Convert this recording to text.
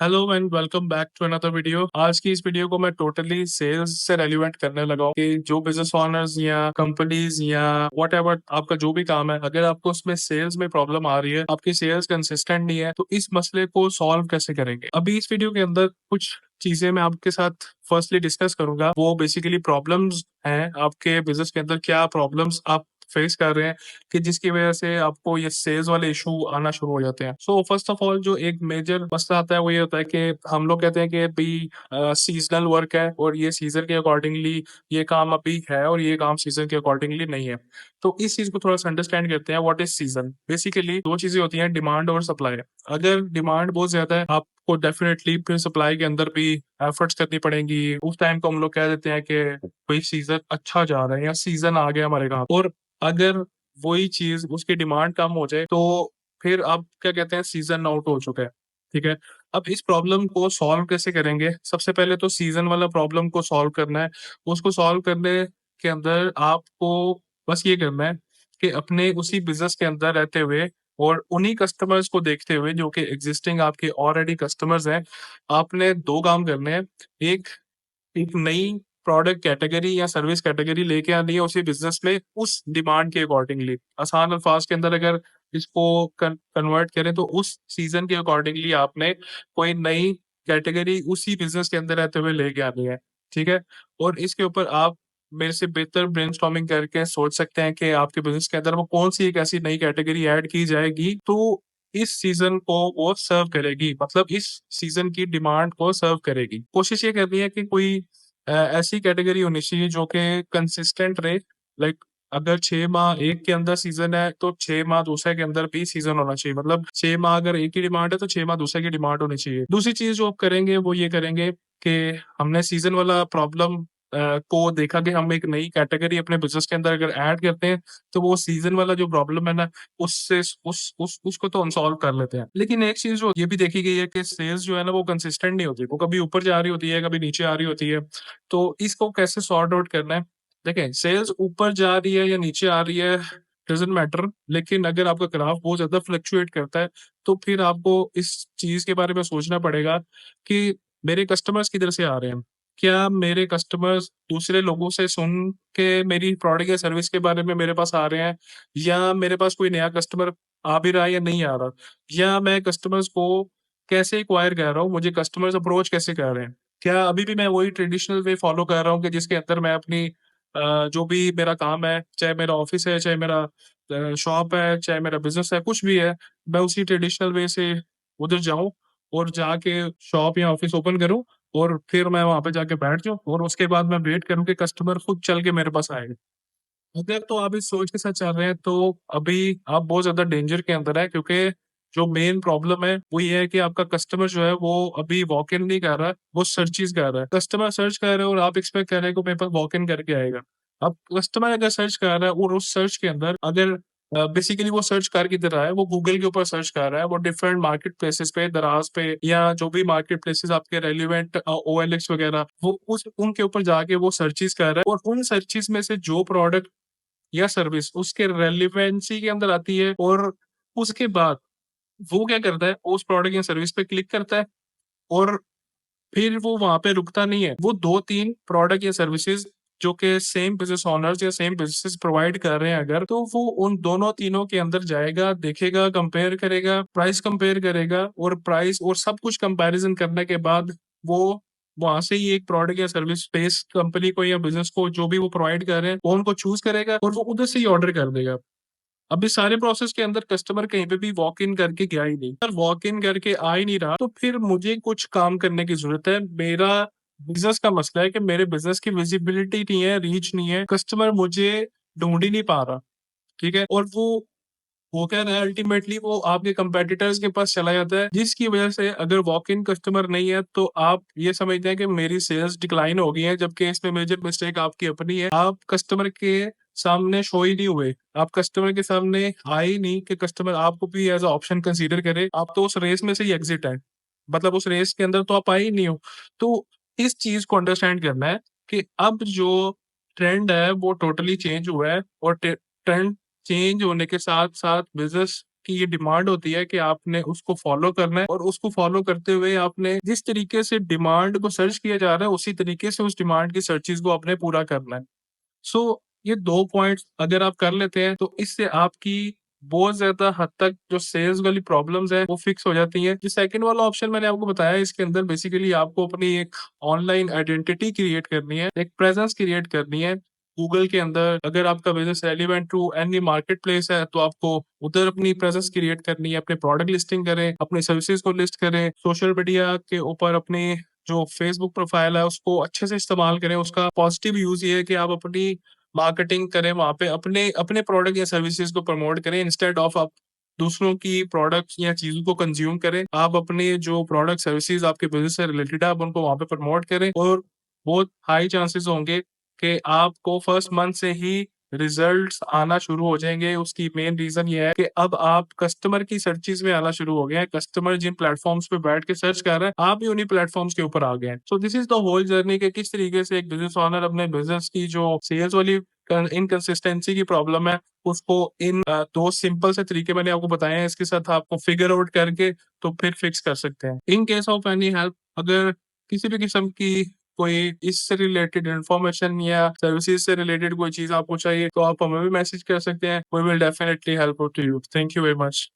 Hello and welcome back to another video. आज की इस वीडियो को मैं टोटली सेल्स से रेलिवेंट करने लगा हूँ कि जो बिजनेस ओनर्स या कंपनीज या वट एवर आपका जो भी काम है, अगर आपको उसमें सेल्स में प्रॉब्लम आ रही है, आपकी सेल्स कंसिस्टेंट नहीं है, तो इस मसले को सॉल्व कैसे करेंगे। अभी इस वीडियो के अंदर कुछ चीजें मैं आपके साथ फर्स्टली डिस्कस करूंगा। वो बेसिकली प्रॉब्लम्स हैं आपके बिजनेस के अंदर, क्या प्रॉब्लम्स आप फेस कर रहे हैं कि जिसकी वजह से आपको ये सेल्स वाले इशू आना शुरू हो जाते हैं। सो फर्स्ट ऑफ ऑल जो एक मेजर मसला आता है वो ये होता है कि हम लोग कहते हैं कि भाई सीजनल वर्क है और ये सीजन के अकॉर्डिंगली ये काम अभी है और ये काम सीजन के अकॉर्डिंगली नहीं है। तो इस चीज को थोड़ा सा अंडरस्टैंड करते हैं। What is season? बेसिकली दो चीजें होती हैं, डिमांड और सप्लाई। अगर डिमांड बहुत ज्यादा है, आपको डेफिनेटली फिर सप्लाई के अंदर भी एफर्ट्स करनी पड़ेंगी। उस टाइम को हम लोग कह देते हैं कि भाई सीजन अच्छा जा रहा है या सीजन आ गया हमारे काम। और अगर वही चीज उसकी डिमांड कम हो जाए तो फिर आप क्या कहते हैं, सीजन आउट हो चुका है। ठीक है। अब इस प्रॉब्लम को सॉल्व कैसे करेंगे? सबसे पहले तो सीजन वाला प्रॉब्लम को सॉल्व करना है। उसको सॉल्व करने के अंदर आपको बस ये करना है कि अपने उसी बिजनेस के अंदर रहते हुए और उन्हीं कस्टमर्स को देखते हुए जो कि एग्जिस्टिंग आपके ऑलरेडी कस्टमर्स हैं, आपने दो काम करने हैं। एक एक नई प्रोडक्ट कैटेगरी या सर्विस कैटेगरी लेके आनी है उसी बिजनेस में, उस डिमांड के अकॉर्डिंगली। आसान अल्फाज के अंदर अगर इसको कन्वर्ट करें तो उस सीजन के अकॉर्डिंगली आपने कोई नई कैटेगरी उसी बिजनेस के अंदर रहते हुए लेके आनी है। ठीक है। और इसके ऊपर आप मेरे से बेहतर ब्रेनस्टॉर्मिंग करके सोच सकते हैं कि आपके बिजनेस के अंदर वो कौन सी एक ऐसी नई कैटेगरी ऐड की जाएगी तो इस सीजन को वो सर्व करेगी, मतलब इस सीजन की डिमांड को सर्व करेगी। कोशिश ये करनी है कि कोई ऐसी कैटेगरी होनी चाहिए जो कि कंसिस्टेंट रहे। लाइक अगर 6 माह एक के अंदर सीजन है तो 6 माह दूसरे के अंदर भी सीजन होना चाहिए। मतलब 6 माह अगर एक ही डिमांड है तो 6 माह दूसरे की डिमांड होनी चाहिए। दूसरी चीज जो आप करेंगे वो ये करेंगे कि हमने सीजन वाला प्रॉब्लम को देखा कि हम एक नई कैटेगरी अपने बिजनेस के अंदर अगर ऐड करते हैं तो वो सीजन वाला जो प्रॉब्लम है ना, उससे उसको तो हम सॉल्व कर लेते हैं। लेकिन एक चीज जो ये भी देखी गई है कि सेल्स जो है ना वो कंसिस्टेंट नहीं होती, वो कभी ऊपर जा रही होती है, कभी नीचे आ रही होती है। तो इसको कैसे सॉर्ट आउट करना है? देखें, सेल्स ऊपर जा रही है या नीचे आ रही है डजेंट मैटर, लेकिन अगर आपका ग्राफ बहुत ज्यादा फ्लक्चुएट करता है तो फिर आपको इस चीज के बारे में सोचना पड़ेगा कि मेरे कस्टमर्स किधर से आ रहे हैं। क्या मेरे कस्टमर्स दूसरे लोगों से सुन के मेरी प्रोडक्ट या सर्विस के बारे में मेरे पास आ रहे हैं, या मेरे पास कोई नया कस्टमर आ भी रहा है या नहीं आ रहा, या मैं कस्टमर्स को कैसे एक्वायर कर रहा हूँ, मुझे कस्टमर्स अप्रोच कैसे कर रहे हैं। क्या अभी भी मैं वही ट्रेडिशनल वे फॉलो कर रहा हूँ कि जिसके अंदर मैं अपनी जो भी मेरा काम है, चाहे मेरा ऑफिस है, चाहे मेरा शॉप है, चाहे मेरा बिजनेस है, कुछ भी है, मैं उसी ट्रेडिशनल वे से उधर जाऊं और जाके शॉप या ऑफिस ओपन करूं और फिर मैं वहां पे जाके बैठ जाऊं और उसके बाद मैं वेट करूं कि कस्टमर खुद चल के मेरे पास आएगा। अगर तो आप इस सोच के साथ चल रहे हैं तो अभी आप बहुत ज्यादा डेंजर के अंदर है, क्योंकि जो मेन प्रॉब्लम है वो ये है कि आपका कस्टमर जो है वो अभी वॉक इन नहीं कर रहा है, वो सर्चेज कर रहा है। कस्टमर सर्च कर रहे हैं और आप एक्सपेक्ट कर रहे हैं कि मेरे पास वॉक इन करके आएगा। अब कस्टमर अगर सर्च कर रहा है और उस सर्च के अंदर अगर बेसिकली वो सर्च कर किधर रहा है, वो गूगल के ऊपर सर्च कर रहा है, वो डिफरेंट मार्केट प्लेसेस पे, दराज पे, या जो भी मार्केट प्लेसेस आपके रेलिवेंट OLX वगैरह, वो उस उनके ऊपर जाके वो सर्चेज कर रहा है और उन सर्चेज में से जो प्रोडक्ट या सर्विस उसके रेलिवेंसी के अंदर आती है और उसके बाद वो क्या करता है, उस प्रोडक्ट या सर्विस पे क्लिक करता है और फिर वो वहां पे रुकता नहीं है। वो 2-3 प्रोडक्ट या सर्विसेज जो कि सेम बिजनेस ओनर्स या सेम बिजनेस प्रोवाइड कर रहे हैं अगर, तो वो उन दोनों तीनों के अंदर जाएगा, देखेगा, कंपेयर करेगा, प्राइस कंपेयर करेगा और प्राइस और सब कुछ कंपैरिजन करने के बाद वो वहां से ही एक प्रोडक्ट या सर्विस स्पेस कंपनी को या बिजनेस को जो भी वो प्रोवाइड कर रहे हैं वो उनको चूज करेगा और वो उधर से ही ऑर्डर कर देगा। अब इस सारे प्रोसेस के अंदर कस्टमर कहीं पे भी वॉक इन करके गया ही नहीं। अगर वॉक इन करके आ ही नहीं रहा तो फिर मुझे कुछ काम करने की जरूरत है। मेरा बिजनेस का मसला है कि मेरे बिजनेस की विजिबिलिटी नहीं है, रीच नहीं है, कस्टमर मुझे ढूंढ ही नहीं पा रहा। ठीक है। और वो क्या है, अल्टीमेटली वो आपके कंपेटिटर्स के पास चला जाता है, जिसकी वजह से अगर वॉक इन कस्टमर नहीं है तो आप ये समझते हैं कि मेरी सेल्स डिक्लाइन हो गई है, जबकि इसमें मेजर मिस्टेक आपकी अपनी है। आप कस्टमर के सामने शो ही नहीं हुए, आप कस्टमर के सामने आए ही नहीं कि कस्टमर आपको भी एज ऑप्शन कंसीडर करे। आप तो उस रेस में से ही एग्जिट है, मतलब उस रेस के अंदर तो आप आए ही नहीं हो। तो इस चीज को अंडरस्टैंड करना है कि अब जो ट्रेंड है वो टोटली चेंज हुआ है और ट्रेंड चेंज होने के साथ साथ बिजनेस आपकी ये डिमांड होती है कि आपने उसको फॉलो करना है और उसको फॉलो करते हुए आपने जिस तरीके से डिमांड को सर्च किया जा रहा है उसी तरीके से उस डिमांड की सर्चेस को आपने पूरा करना है। सो ये 2 पॉइंट्स अगर आप कर लेते हैं तो इससे आपकी बहुत ज़्यादा हद तक जो सेल्स वाली प्रॉब्लम्स हैं वो फिक्स हो जाती हैं। जो सेकंड वाला ऑप्शन मैंने आपको बताया इसके अंदर बेसिकली आपको अपनी एक ऑनलाइन आइडेंटिटी क्रिएट करनी है, एक प्रेज़ेंस क्रिएट करनी है। गूगल के अंदर अगर आपका business relevant to any market place है तो आपको उधर अपनी प्रेज़ेंस क्रिएट करनी है, अपने प्रोडक्ट लिस्टिंग करें, अपनी सर्विसेज़ को लिस्ट करें, सोशल मीडिया के ऊपर अपनी जो फेसबुक प्रोफाइल है उसको अच्छे से इस्तेमाल करें। उसका पॉजिटिव यूज़ ये है कि आप अपनी मार्केटिंग करें वहाँ पे अपने अपने प्रोडक्ट या सर्विसेज को प्रमोट करें इंस्टेड ऑफ आप दूसरों की प्रोडक्ट्स या चीज़ों को कंज़्यूम करें। आप अपने जो प्रोडक्ट सर्विसेज आपके बिज़नेस से रिलेटेड है आप उनको वहाँ पे प्रमोट करें और बहुत हाई चांसेस होंगे कि आपको फर्स्ट मंथ से ही रिजल्ट्स आना शुरू हो जाएँगे। उसकी मेन रीज़न ये है कि अब आप कस्टमर की सर्चेज़ में आना शुरू हो गए हैं। कस्टमर जिन प्लेटफ़ॉर्म्स पे बैठ के सर्च कर रहा है, आप भी उन्हीं प्लेटफ़ॉर्म्स के ऊपर आ गए हैं। So this is the whole journey कि किस तरीके से एक बिज़नेस ओनर अपने बिज़नेस की जो सेल्स वाली इनकंसिस्टेंसी की प्रॉब्लम है, उसको इन 2 सिंपल से तरीके मैंने आपको बताए हैं, इसके साथ आपको फिगर आउट करके तो फिर फिक्स कर सकते हैं। In case of any help अगर किसी भी किस्म की कोई इससे रिलेटेड इन्फॉर्मेशन या सर्विसेज से रिलेटेड कोई चीज़ आपको चाहिए, तो आप हमें भी मैसेज कर सकते हैं। We will definitely help out to you. Thank you very much.